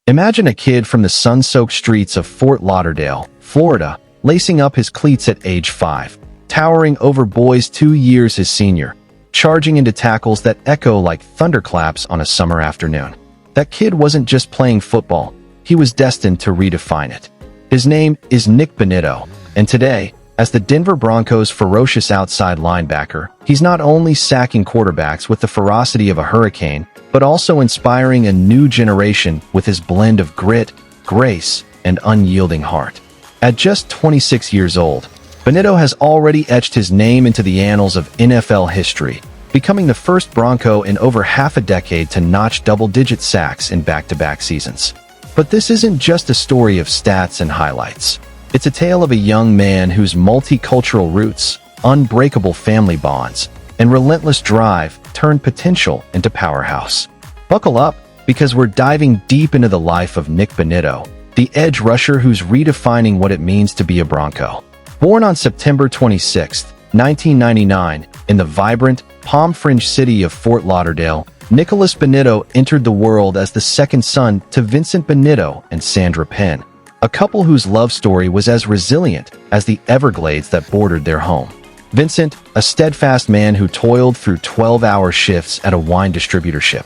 Imagine a kid from the sun-soaked streets of Fort Lauderdale, Florida, lacing up his cleats at age 5, towering over boys 2 years his senior, charging into tackles that echo like thunderclaps on a summer afternoon. That kid wasn't just playing football, he was destined to redefine it. His name is Nik Bonitto, and today, as the Denver Broncos' ferocious outside linebacker, he's not only sacking quarterbacks with the ferocity of a hurricane, but also inspiring a new generation with his blend of grit, grace, and unyielding heart. At just 26 years old, Bonitto has already etched his name into the annals of NFL history, becoming the first Bronco in over half a decade to notch double-digit sacks in back-to-back seasons. But this isn't just a story of stats and highlights. It's a tale of a young man whose multicultural roots, unbreakable family bonds, and relentless drive turned potential into powerhouse. Buckle up, because we're diving deep into the life of Nik Bonitto, the edge rusher who's redefining what it means to be a Bronco. Born on September 26, 1999, in the vibrant, palm-fringed city of Fort Lauderdale, Nicholas Bonitto entered the world as the second son to Vincent Bonitto and Sandra Penn, a couple whose love story was as resilient as the Everglades that bordered their home. Vincent, a steadfast man who toiled through 12-hour shifts at a wine distributorship,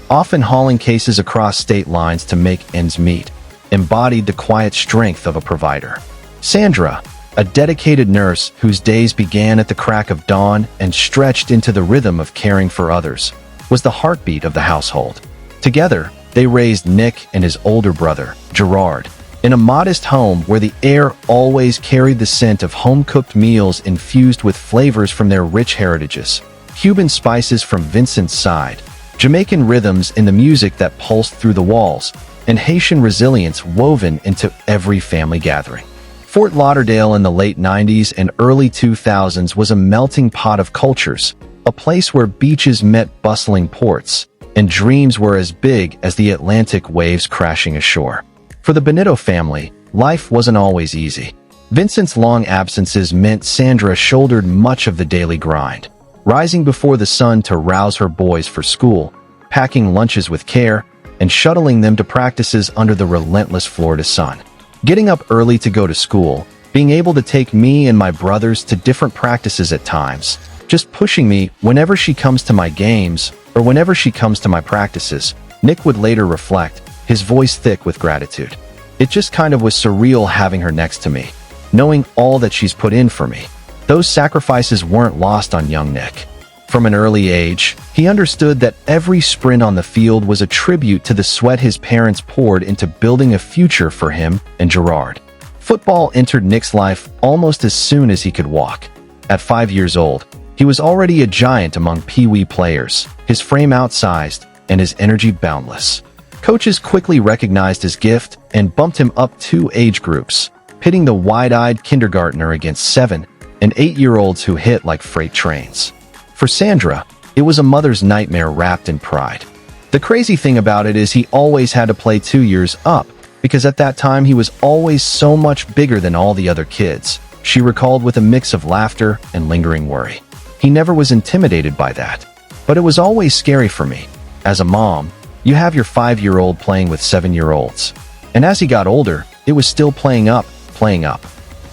often hauling cases across state lines to make ends meet, embodied the quiet strength of a provider. Sandra, a dedicated nurse whose days began at the crack of dawn and stretched into the rhythm of caring for others, was the heartbeat of the household. Together, they raised Nik and his older brother, Gerard, in a modest home where the air always carried the scent of home-cooked meals infused with flavors from their rich heritages, Cuban spices from Vincent's side, Jamaican rhythms in the music that pulsed through the walls, and Haitian resilience woven into every family gathering. Fort Lauderdale in the late 90s and early 2000s was a melting pot of cultures, a place where beaches met bustling ports, and dreams were as big as the Atlantic waves crashing ashore. For the Bonitto family, life wasn't always easy. Vincent's long absences meant Sandra shouldered much of the daily grind, rising before the sun to rouse her boys for school, packing lunches with care, and shuttling them to practices under the relentless Florida sun. Getting up early to go to school, being able to take me and my brothers to different practices at times, just pushing me whenever she comes to my games or whenever she comes to my practices, Nik would later reflect, his voice thick with gratitude. It just kind of was surreal having her next to me, knowing all that she's put in for me. Those sacrifices weren't lost on young Nik. From an early age, he understood that every sprint on the field was a tribute to the sweat his parents poured into building a future for him and Gerard. Football entered Nik's life almost as soon as he could walk. At 5 years old, he was already a giant among Pee-wee players, his frame outsized and his energy boundless. Coaches quickly recognized his gift and bumped him up 2 age groups, pitting the wide-eyed kindergartner against 7 and 8-year-olds who hit like freight trains. For Sandra, it was a mother's nightmare wrapped in pride. The crazy thing about it is he always had to play 2 years up, because at that time he was always so much bigger than all the other kids, she recalled with a mix of laughter and lingering worry. He never was intimidated by that. But it was always scary for me. As a mom, you have your 5-year-old playing with 7-year-olds. And as he got older, it was still playing up.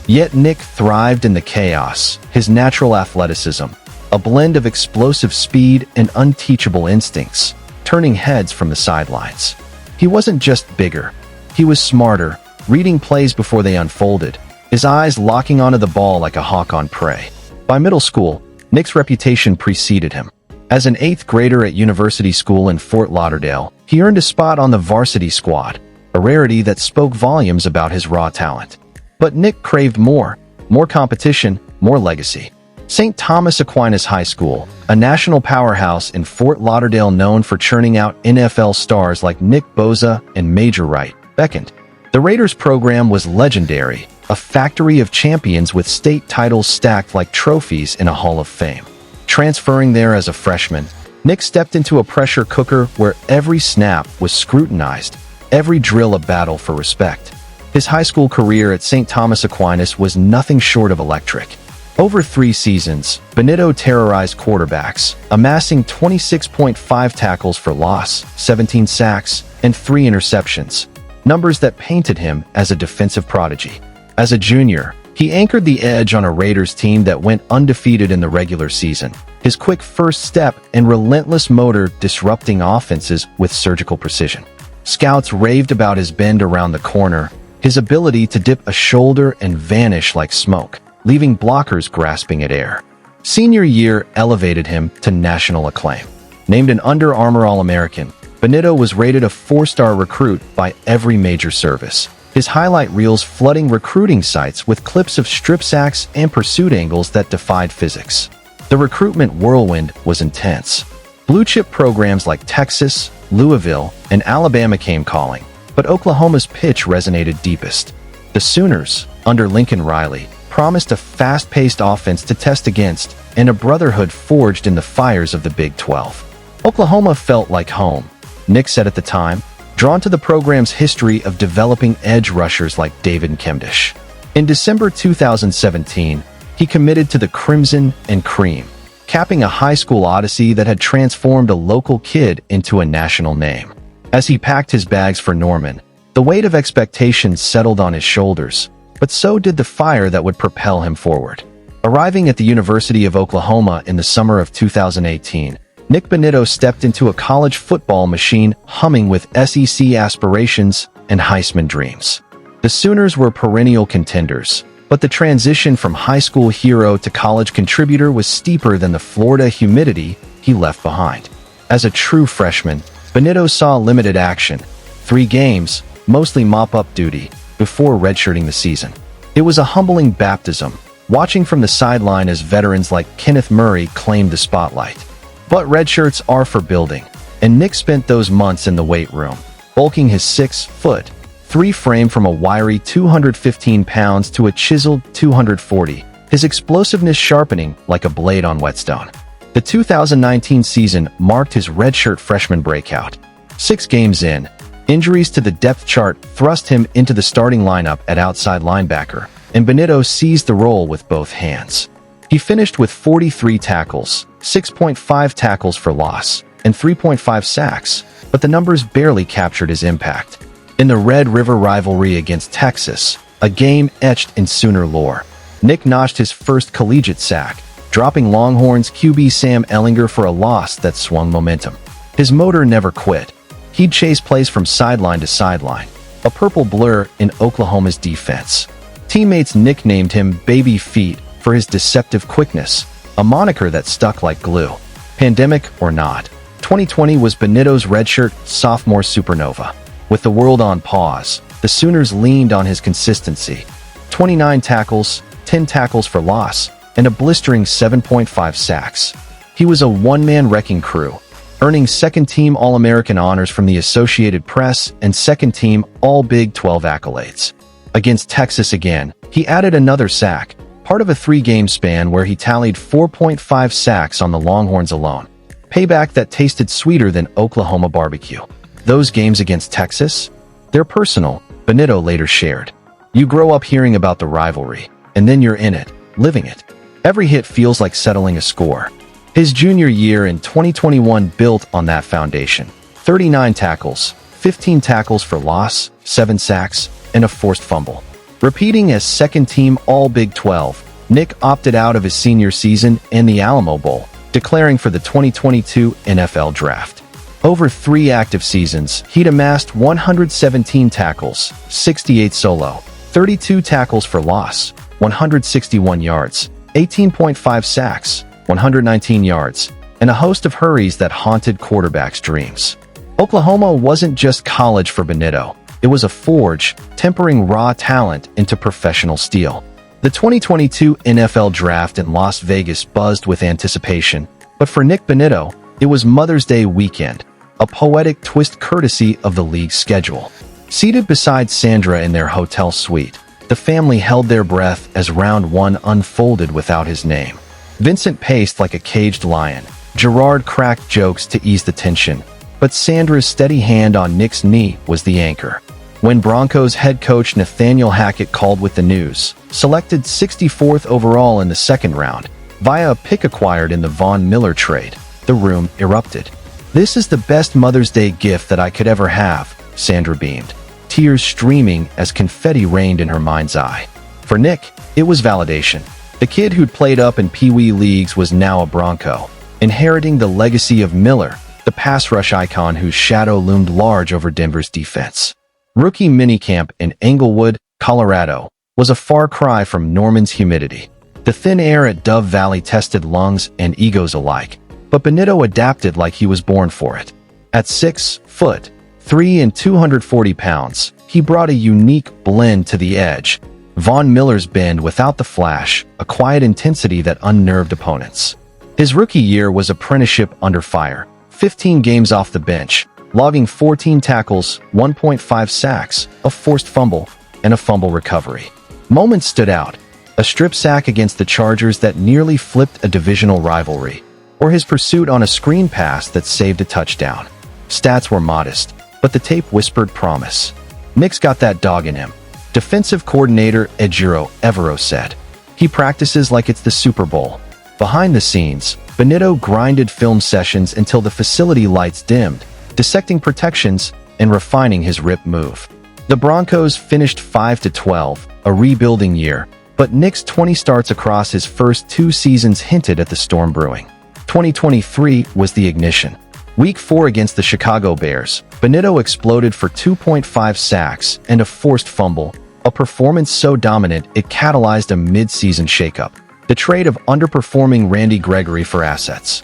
Yet Nik thrived in the chaos, his natural athleticism, a blend of explosive speed and unteachable instincts, turning heads from the sidelines. He wasn't just bigger. He was smarter, reading plays before they unfolded, his eyes locking onto the ball like a hawk on prey. By middle school, Nik's reputation preceded him. As an 8th grader at university school in Fort Lauderdale, he earned a spot on the varsity squad, a rarity that spoke volumes about his raw talent. But Nik craved more competition, more legacy. St. Thomas Aquinas High School, a national powerhouse in Fort Lauderdale known for churning out NFL stars like Nick Bosa and Major Wright, beckoned. The Raiders program was legendary, a factory of champions with state titles stacked like trophies in a Hall of Fame. Transferring there as a freshman, Nik stepped into a pressure cooker where every snap was scrutinized, every drill a battle for respect. His high school career at St. Thomas Aquinas was nothing short of electric. Over 3 seasons, Bonitto terrorized quarterbacks, amassing 26.5 tackles for loss, 17 sacks, and 3 interceptions, numbers that painted him as a defensive prodigy. As a junior, he anchored the edge on a Raiders team that went undefeated in the regular season, his quick first step and relentless motor disrupting offenses with surgical precision. Scouts raved about his bend around the corner, his ability to dip a shoulder and vanish like smoke, leaving blockers grasping at air. Senior year elevated him to national acclaim. Named an Under Armour All-American, Bonitto was rated a 4-star recruit by every major service, his highlight reels flooding recruiting sites with clips of strip sacks and pursuit angles that defied physics. The recruitment whirlwind was intense. Blue-chip programs like Texas, Louisville, and Alabama came calling, but Oklahoma's pitch resonated deepest. The Sooners, under Lincoln Riley, promised a fast-paced offense to test against and a brotherhood forged in the fires of the Big 12. Oklahoma felt like home, Nik said at the time, drawn to the program's history of developing edge rushers like David Nkemdish. In December 2017, he committed to the Crimson and Cream, capping a high school odyssey that had transformed a local kid into a national name. As he packed his bags for Norman, the weight of expectations settled on his shoulders, but so did the fire that would propel him forward. Arriving at the University of Oklahoma in the summer of 2018, Nik Bonitto stepped into a college football machine humming with SEC aspirations and Heisman dreams. The Sooners were perennial contenders, but the transition from high school hero to college contributor was steeper than the Florida humidity he left behind. As a true freshman, Bonitto saw limited action, 3 games, mostly mop-up duty, before redshirting the season. It was a humbling baptism, watching from the sideline as veterans like Kenneth Murray claimed the spotlight. But redshirts are for building, and Nik spent those months in the weight room, bulking his 6'3" frame from a wiry 215 pounds to a chiseled 240, his explosiveness sharpening like a blade on whetstone. The 2019 season marked his redshirt freshman breakout. 6 games in, injuries to the depth chart thrust him into the starting lineup at outside linebacker, and Bonitto seized the role with both hands. He finished with 43 tackles, 6.5 tackles for loss, and 3.5 sacks, but the numbers barely captured his impact. In the Red River rivalry against Texas, a game etched in Sooner lore, Nik notched his first collegiate sack, dropping Longhorns QB Sam Ehlinger for a loss that swung momentum. His motor never quit. He'd chase plays from sideline to sideline, a purple blur in Oklahoma's defense. Teammates nicknamed him Baby Feet for his deceptive quickness, a moniker that stuck like glue. Pandemic or not, 2020 was Bonitto's redshirt sophomore supernova. With the world on pause, the Sooners leaned on his consistency. 29 tackles, 10 tackles for loss, and a blistering 7.5 sacks. He was a one-man wrecking crew, earning second-team All-American honors from the Associated Press and second-team All-Big 12 accolades. Against Texas again, he added another sack, part of a 3-game span where he tallied 4.5 sacks on the Longhorns alone. Payback that tasted sweeter than Oklahoma barbecue. Those games against Texas? They're personal, Bonitto later shared. You grow up hearing about the rivalry, and then you're in it, living it. Every hit feels like settling a score. His junior year in 2021 built on that foundation. 39 tackles, 15 tackles for loss, 7 sacks, and a forced fumble. Repeating as second-team All-Big 12, Nik opted out of his senior season and the Alamo Bowl, declaring for the 2022 NFL Draft. Over 3 active seasons, he'd amassed 117 tackles, 68 solo, 32 tackles for loss, 161 yards, 18.5 sacks, 119 yards, and a host of hurries that haunted quarterbacks' dreams. Oklahoma wasn't just college for Bonitto. It was a forge, tempering raw talent into professional steel. The 2022 NFL Draft in Las Vegas buzzed with anticipation, but for Nik Bonitto, it was Mother's Day weekend, a poetic twist courtesy of the league's schedule. Seated beside Sandra in their hotel suite, the family held their breath as round 1 unfolded without his name. Vincent paced like a caged lion. Gerard cracked jokes to ease the tension, but Sandra's steady hand on Nik's knee was the anchor. When Broncos head coach Nathaniel Hackett called with the news, selected 64th overall in the second round, via a pick acquired in the Von Miller trade, the room erupted. "This is the best Mother's Day gift that I could ever have," Sandra beamed. tears streaming as confetti rained in her mind's eye. For Nik, it was validation. The kid who'd played up in Pee Wee leagues was now a Bronco, inheriting the legacy of Miller, the pass rush icon whose shadow loomed large over Denver's defense. Rookie minicamp in Englewood, Colorado, was a far cry from Norman's humidity. The thin air at Dove Valley tested lungs and egos alike, but Bonitto adapted like he was born for it. At 6'3" and 240 pounds, he brought a unique blend to the edge. Von Miller's bend without the flash, a quiet intensity that unnerved opponents. His rookie year was apprenticeship under fire. 15 games off the bench, logging 14 tackles, 1.5 sacks, a forced fumble, and a fumble recovery. Moments stood out. A strip sack against the Chargers that nearly flipped a divisional rivalry, or his pursuit on a screen pass that saved a touchdown. Stats were modest, but the tape whispered promise. Nik's got that dog in him. Defensive coordinator Ejiro Evero said. He practices like it's the Super Bowl. Behind the scenes, Bonitto grinded film sessions until the facility lights dimmed, dissecting protections and refining his rip move. The Broncos finished 5-12, a rebuilding year, but Nik's 20 starts across his first 2 seasons hinted at the storm brewing. 2023 was the ignition. Week 4 against the Chicago Bears, Bonitto exploded for 2.5 sacks and a forced fumble, a performance so dominant it catalyzed a mid-season shakeup. The trade of underperforming Randy Gregory for assets.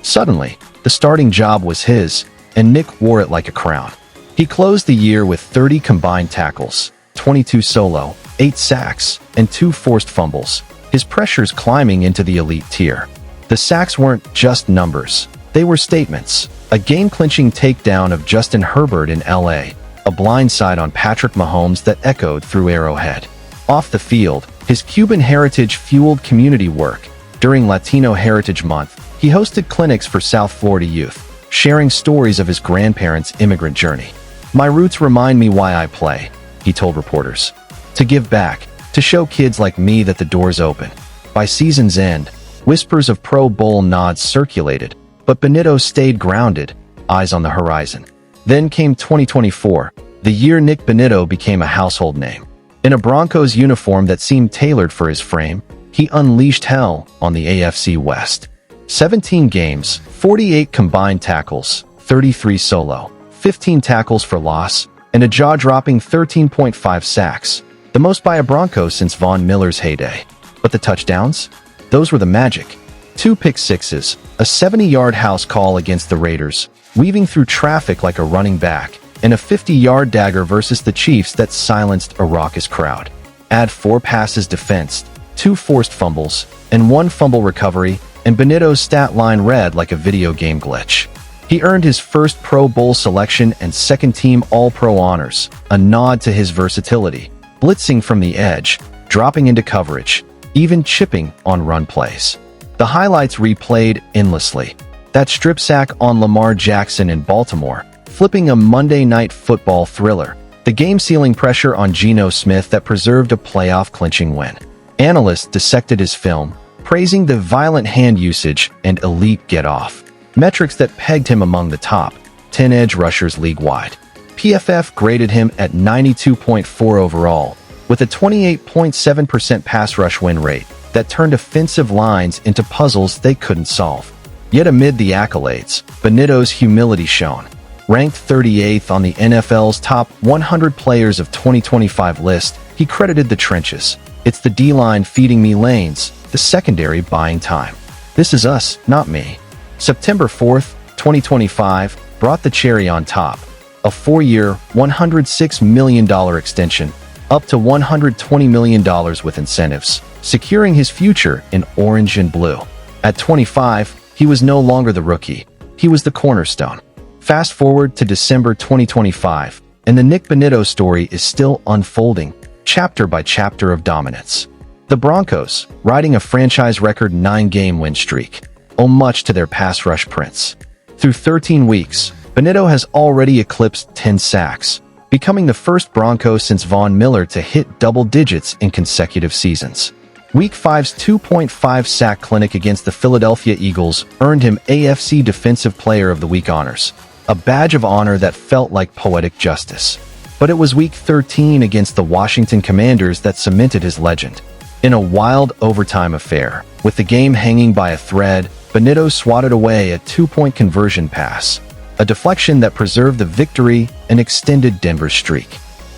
Suddenly, the starting job was his, and Nik wore it like a crown. He closed the year with 30 combined tackles, 22 solo, 8 sacks, and 2 forced fumbles, his pressures climbing into the elite tier. The sacks weren't just numbers, they were statements. A game-clinching takedown of Justin Herbert in LA, a blindside on Patrick Mahomes that echoed through Arrowhead. Off the field, his Cuban heritage fueled community work. During Latino Heritage Month, he hosted clinics for South Florida youth, sharing stories of his grandparents' immigrant journey. "My roots remind me why I play," he told reporters. "To give back, to show kids like me that the door's open." By season's end, whispers of Pro Bowl nods circulated, but Bonitto stayed grounded, eyes on the horizon. Then came 2024, the year Nik Bonitto became a household name. In a Broncos uniform that seemed tailored for his frame, he unleashed hell on the AFC West. 17 games, 48 combined tackles, 33 solo, 15 tackles for loss, and a jaw-dropping 13.5 sacks, the most by a Bronco since Von Miller's heyday. But the touchdowns? Those were the magic. 2 pick sixes, a 70-yard house call against the Raiders, weaving through traffic like a running back, and a 50-yard dagger versus the Chiefs that silenced a raucous crowd. Add 4 passes defensed, 2 forced fumbles, and 1 fumble recovery, and Bonitto's stat line read like a video game glitch. He earned his first Pro Bowl selection and second-team All-Pro honors, a nod to his versatility, blitzing from the edge, dropping into coverage, even chipping on run plays. The highlights replayed endlessly. That strip sack on Lamar Jackson in Baltimore, flipping a Monday Night Football thriller. The game-sealing pressure on Geno Smith that preserved a playoff-clinching win. Analysts dissected his film, praising the violent hand usage and elite get-off, metrics that pegged him among the top 10 edge rushers league-wide. PFF graded him at 92.4 overall, with a 28.7% pass rush win rate that turned offensive lines into puzzles they couldn't solve. Yet amid the accolades, Bonitto's humility shone. Ranked 38th on the NFL's top 100 players of 2025 list, he credited the trenches. "It's the D-line feeding me lanes, the secondary buying time. This is us, not me." September 4th, 2025, brought the cherry on top. A 4-year, $106 million extension, up to $120 million with incentives, securing his future in orange and blue. At 25, he was no longer the rookie. He was the cornerstone. Fast forward to December 2025, and the Nik Bonitto story is still unfolding, chapter by chapter of dominance. The Broncos, riding a franchise record 9-game win streak, owe much to their pass rush prince. Through 13 weeks, Bonitto has already eclipsed 10 sacks, becoming the first Bronco since Von Miller to hit double digits in consecutive seasons. Week 5's 2.5 sack clinic against the Philadelphia Eagles earned him AFC Defensive Player of the Week honors, a badge of honor that felt like poetic justice. But it was Week 13 against the Washington Commanders that cemented his legend. In a wild overtime affair, with the game hanging by a thread, Bonitto swatted away a 2-point conversion pass, a deflection that preserved the victory and extended Denver's streak.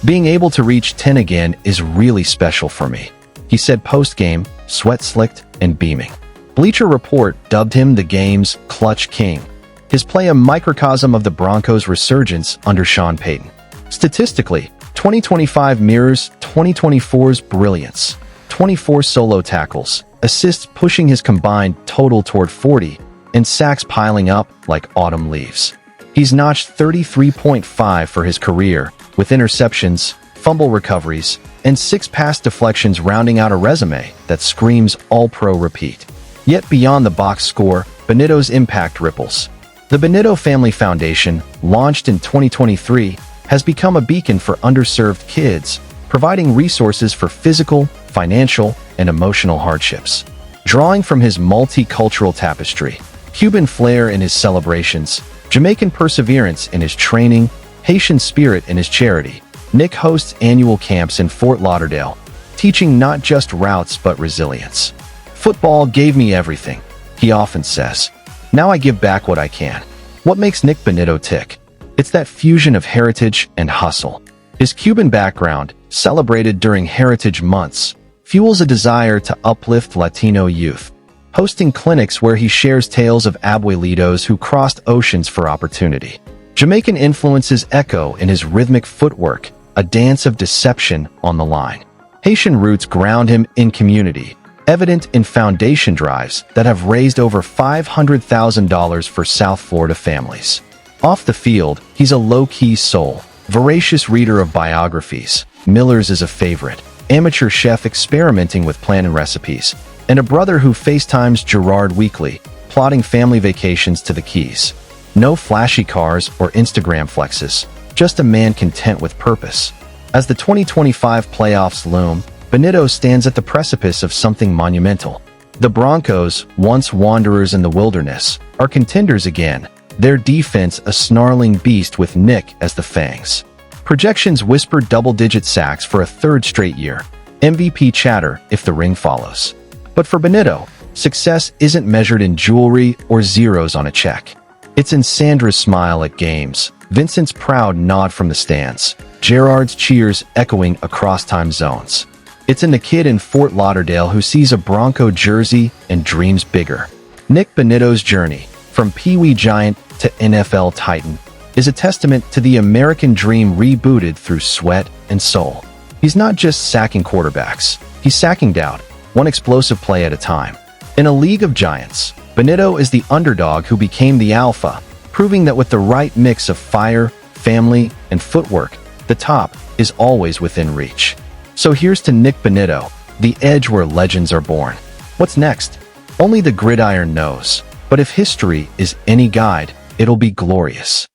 "Being able to reach 10 again is really special for me," he said post-game, sweat-slicked and beaming. Bleacher Report dubbed him the game's clutch king, his play a microcosm of the Broncos' resurgence under Sean Payton. Statistically, 2025 mirrors 2024's brilliance. 24 solo tackles, assists pushing his combined total toward 40, and sacks piling up like autumn leaves. He's notched 33.5 for his career, with interceptions, fumble recoveries, and 6 pass deflections rounding out a resume that screams all-pro repeat. Yet beyond the box score, Bonitto's impact ripples. The Bonitto Family Foundation, launched in 2023, has become a beacon for underserved kids, providing resources for physical, financial, and emotional hardships. Drawing from his multicultural tapestry, Cuban flair in his celebrations, Jamaican perseverance in his training, Haitian spirit in his charity, Nik hosts annual camps in Fort Lauderdale, teaching not just routes but resilience. "Football gave me everything," he often says. "Now I give back what I can." What makes Nik Bonitto tick? It's that fusion of heritage and hustle. His Cuban background, celebrated during Heritage Months, fuels a desire to uplift Latino youth, hosting clinics where he shares tales of abuelitos who crossed oceans for opportunity. Jamaican influences echo in his rhythmic footwork, a dance of deception on the line. Haitian roots ground him in community, evident in foundation drives that have raised over $500,000 for South Florida families. Off the field, he's a low-key soul, voracious reader of biographies, Miller's is a favorite, amateur chef experimenting with planning recipes, and a brother who FaceTimes Gerard weekly, plotting family vacations to the Keys. No flashy cars or Instagram flexes, just a man content with purpose. As the 2025 playoffs loom, Bonitto stands at the precipice of something monumental. The Broncos, once wanderers in the wilderness, are contenders again, their defense a snarling beast with Nik as the fangs. Projections whisper double-digit sacks for a third straight year, MVP chatter if the ring follows. But for Bonitto, success isn't measured in jewelry or zeros on a check. It's in Sandra's smile at games, Vincent's proud nod from the stands, Gerard's cheers echoing across time zones. It's in the kid in Fort Lauderdale who sees a Bronco jersey and dreams bigger. Nik Bonitto's journey, from Pee-wee giant to NFL titan, is a testament to the American dream rebooted through sweat and soul. He's not just sacking quarterbacks, he's sacking doubt, one explosive play at a time. In a league of giants, Bonitto is the underdog who became the alpha, proving that with the right mix of fire, family, and footwork, the top is always within reach. So here's to Nik Bonitto, the edge where legends are born. What's next? Only the gridiron knows. But if history is any guide, it'll be glorious.